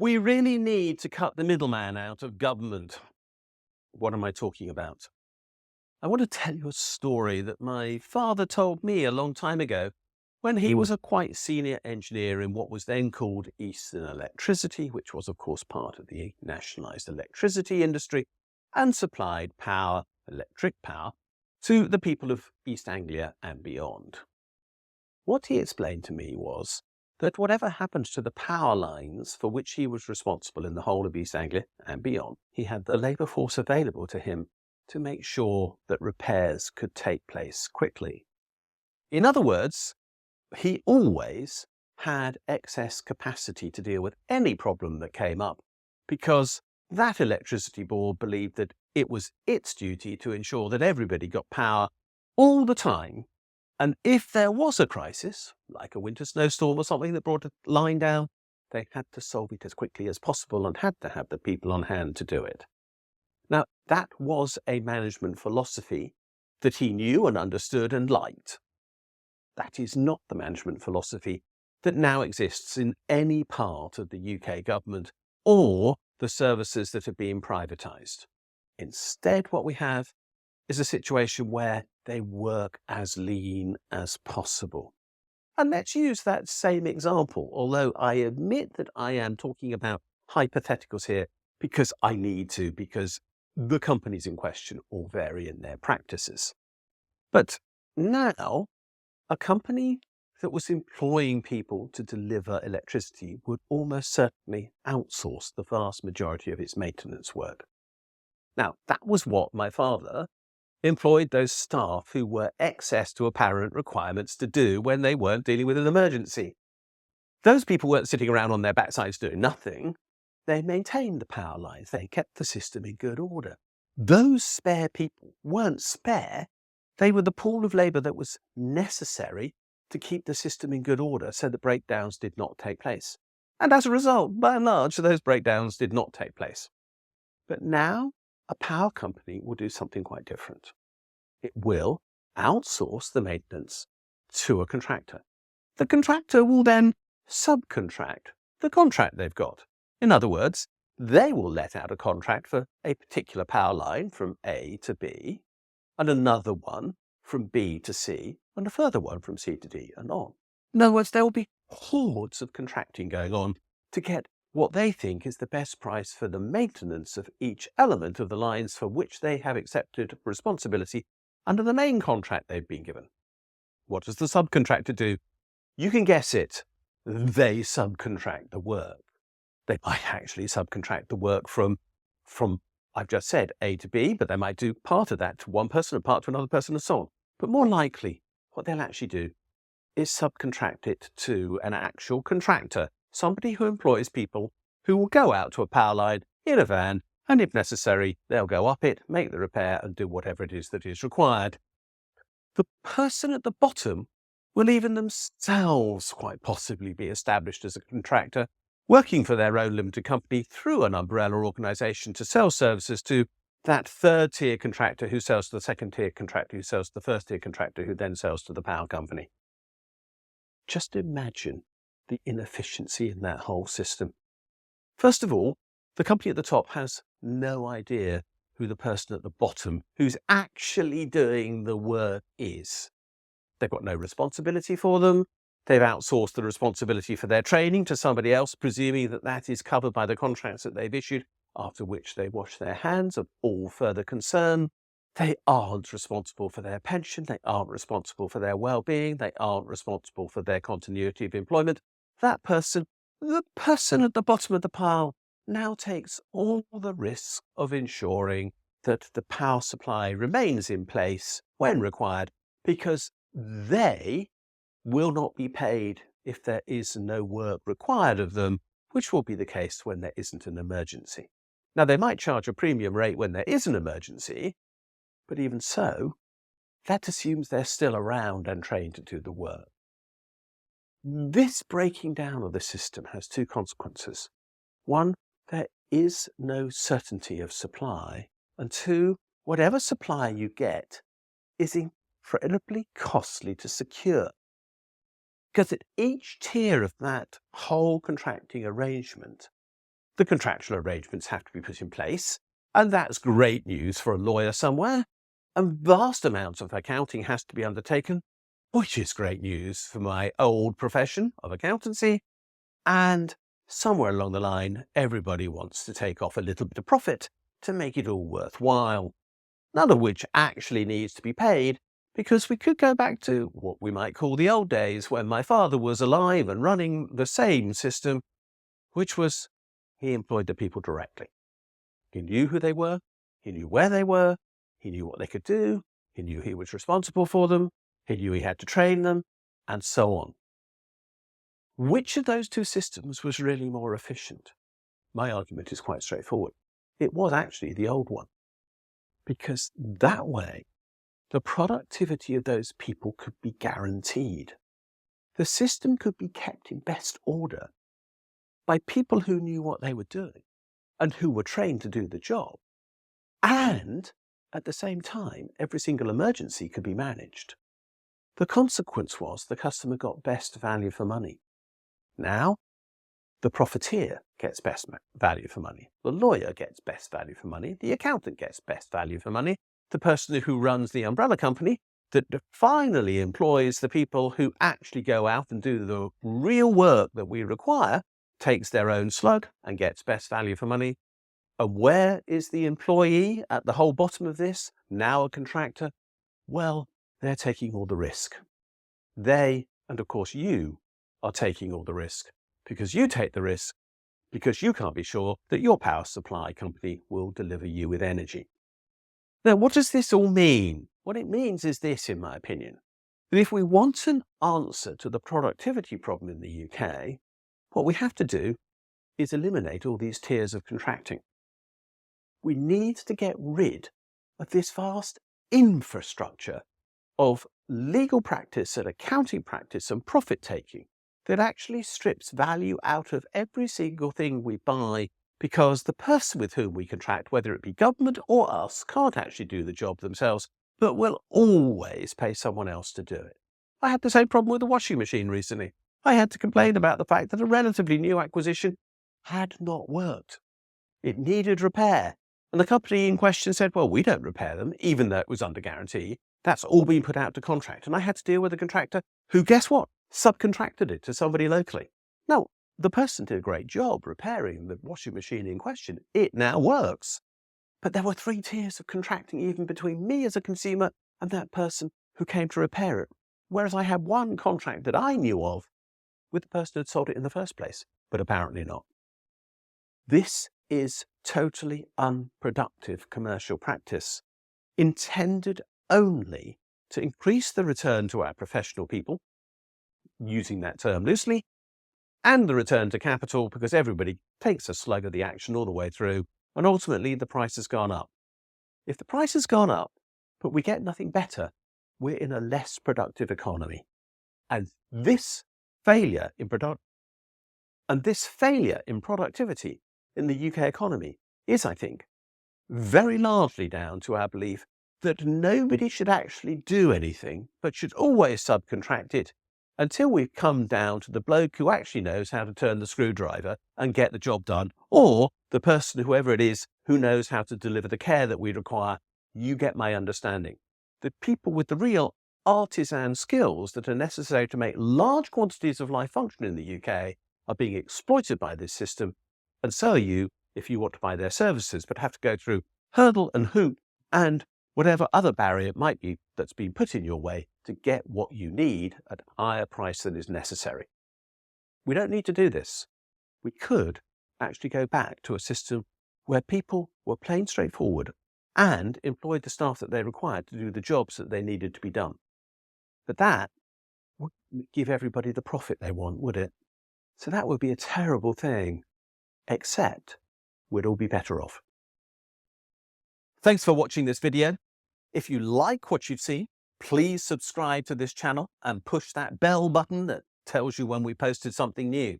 We really need to cut the middleman out of government. What am I talking about? I want to tell you a story that my father told me a long time ago when he was a quite senior engineer in what was then called Eastern Electricity, which was, of course, part of the nationalised electricity industry and supplied power, electric power, to the people of East Anglia and beyond. What he explained to me was that whatever happened to the power lines for which he was responsible in the whole of East Anglia and beyond, he had the labour force available to him to make sure that repairs could take place quickly. In other words, he always had excess capacity to deal with any problem that came up because that electricity board believed that it was its duty to ensure that everybody got power all the time. And if there was a crisis, like a winter snowstorm or something that brought a line down, they had to solve it as quickly as possible and had to have the people on hand to do it. Now, that was a management philosophy that he knew and understood and liked. That is not the management philosophy that now exists in any part of the UK government or the services that are being privatised. Instead, what we have is a situation where they work as lean as possible. And let's use that same example, although I admit that I am talking about hypotheticals here because I need to, because the companies in question all vary in their practices. But now, a company that was employing people to deliver electricity would almost certainly outsource the vast majority of its maintenance work. Now, that was what my father employed those staff who were excess to apparent requirements to do when they weren't dealing with an emergency. Those people weren't sitting around on their backsides doing nothing. They maintained the power lines. They kept the system in good order. Those spare people weren't spare. They were the pool of labour that was necessary to keep the system in good order so that breakdowns did not take place. And as a result, by and large, those breakdowns did not take place. But now, a power company will do something quite different. It will outsource the maintenance to a contractor. The contractor will then subcontract the contract they've got. In other words, they will let out a contract for a particular power line from A to B, and another one from B to C, and a further one from C to D, and on. In other words, there will be hordes of contracting going on to get what they think is the best price for the maintenance of each element of the lines for which they have accepted responsibility under the main contract they've been given. What does the subcontractor do? You can guess it. They subcontract the work. They might actually subcontract the work from I've just said, A to B, but they might do part of that to one person and part to another person and so on. But more likely, what they'll actually do is subcontract it to an actual contractor, somebody who employs people who will go out to a power line in a van, and if necessary, they'll go up it, make the repair, and do whatever it is that is required. The person at the bottom will even themselves quite possibly be established as a contractor, working for their own limited company through an umbrella organisation to sell services to that third-tier contractor who sells to the second-tier contractor who sells to the first-tier contractor who then sells to the power company. Just imagine the inefficiency in that whole system. First of all, the company at the top has no idea who the person at the bottom who's actually doing the work is. They've got no responsibility for them. They've outsourced the responsibility for their training to somebody else, presuming that that is covered by the contracts that they've issued, after which they wash their hands of all further concern. They aren't responsible for their pension. They aren't responsible for their well-being. They aren't responsible for their continuity of employment. That person, the person at the bottom of the pile, now takes all the risk of ensuring that the power supply remains in place when required, because they will not be paid if there is no work required of them, which will be the case when there isn't an emergency. Now, they might charge a premium rate when there is an emergency, but even so, that assumes they're still around and trained to do the work. This breaking down of the system has two consequences. One, there is no certainty of supply. And two, whatever supply you get is incredibly costly to secure. Because at each tier of that whole contracting arrangement, the contractual arrangements have to be put in place, and that's great news for a lawyer somewhere, and vast amounts of accounting has to be undertaken, which is great news for my old profession of accountancy, and somewhere along the line, everybody wants to take off a little bit of profit to make it all worthwhile, none of which actually needs to be paid, because we could go back to what we might call the old days when my father was alive and running the same system, which was he employed the people directly. He knew who they were, he knew where they were, he knew what they could do, he knew he was responsible for them, he knew he had to train them, and so on. Which of those two systems was really more efficient? My argument is quite straightforward. It was actually the old one, because that way the productivity of those people could be guaranteed. The system could be kept in best order by people who knew what they were doing and who were trained to do the job. And at the same time, every single emergency could be managed. The consequence was the customer got best value for money. Now, the profiteer gets best value for money. The lawyer gets best value for money. The accountant gets best value for money. The person who runs the umbrella company that finally employs the people who actually go out and do the real work that we require takes their own slug and gets best value for money. And where is the employee at the whole bottom of this, now a contractor? Well, they're taking all the risk. They, and of course you, are taking all the risk, because you take the risk because you can't be sure that your power supply company will deliver you with energy. Now, what does this all mean? What it means is this, in my opinion, that if we want an answer to the productivity problem in the UK, what we have to do is eliminate all these tiers of contracting. We need to get rid of this vast infrastructure of legal practice and accounting practice and profit-taking that actually strips value out of every single thing we buy, because the person with whom we contract, whether it be government or us, can't actually do the job themselves, but will always pay someone else to do it. I had the same problem with the washing machine recently. I had to complain about the fact that a relatively new acquisition had not worked. It needed repair. And the company in question said, well, we don't repair them, even though it was under guarantee. That's all been put out to contract. And I had to deal with a contractor who, guess what, subcontracted it to somebody locally. Now, the person did a great job repairing the washing machine in question. It now works. But there were 3 tiers of contracting even between me as a consumer and that person who came to repair it. Whereas I had one contract that I knew of with the person who had sold it in the first place, but apparently not. This is totally unproductive commercial practice, intended only to increase the return to our professional people, using that term loosely, and the return to capital, because everybody takes a slug of the action all the way through, and ultimately the price has gone up. If the price has gone up, but we get nothing better, we're in a less productive economy. And this failure in productivity in the UK economy is, I think, very largely down to our belief that nobody should actually do anything, but should always subcontract it until we've come down to the bloke who actually knows how to turn the screwdriver and get the job done, or the person, whoever it is, who knows how to deliver the care that we require. You get my understanding. The people with the real artisan skills that are necessary to make large quantities of life function in the UK are being exploited by this system, and so are you if you want to buy their services, but have to go through hurdle and hoop and whatever other barrier it might be that's been put in your way to get what you need at a higher price than is necessary. We don't need to do this. We could actually go back to a system where people were plain straightforward and employed the staff that they required to do the jobs that they needed to be done. But that wouldn't give everybody the profit they want, would it? So that would be a terrible thing, except we'd all be better off. Thanks for watching this video. If you like what you've seen, please subscribe to this channel and push that bell button that tells you when we posted something new.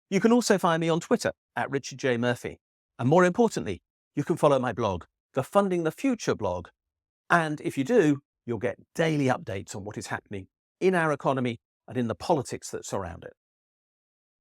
You can also find me on Twitter at Richard J. Murphy. And more importantly, you can follow my blog, the Funding the Future blog. And if you do, you'll get daily updates on what is happening in our economy and in the politics that surround it.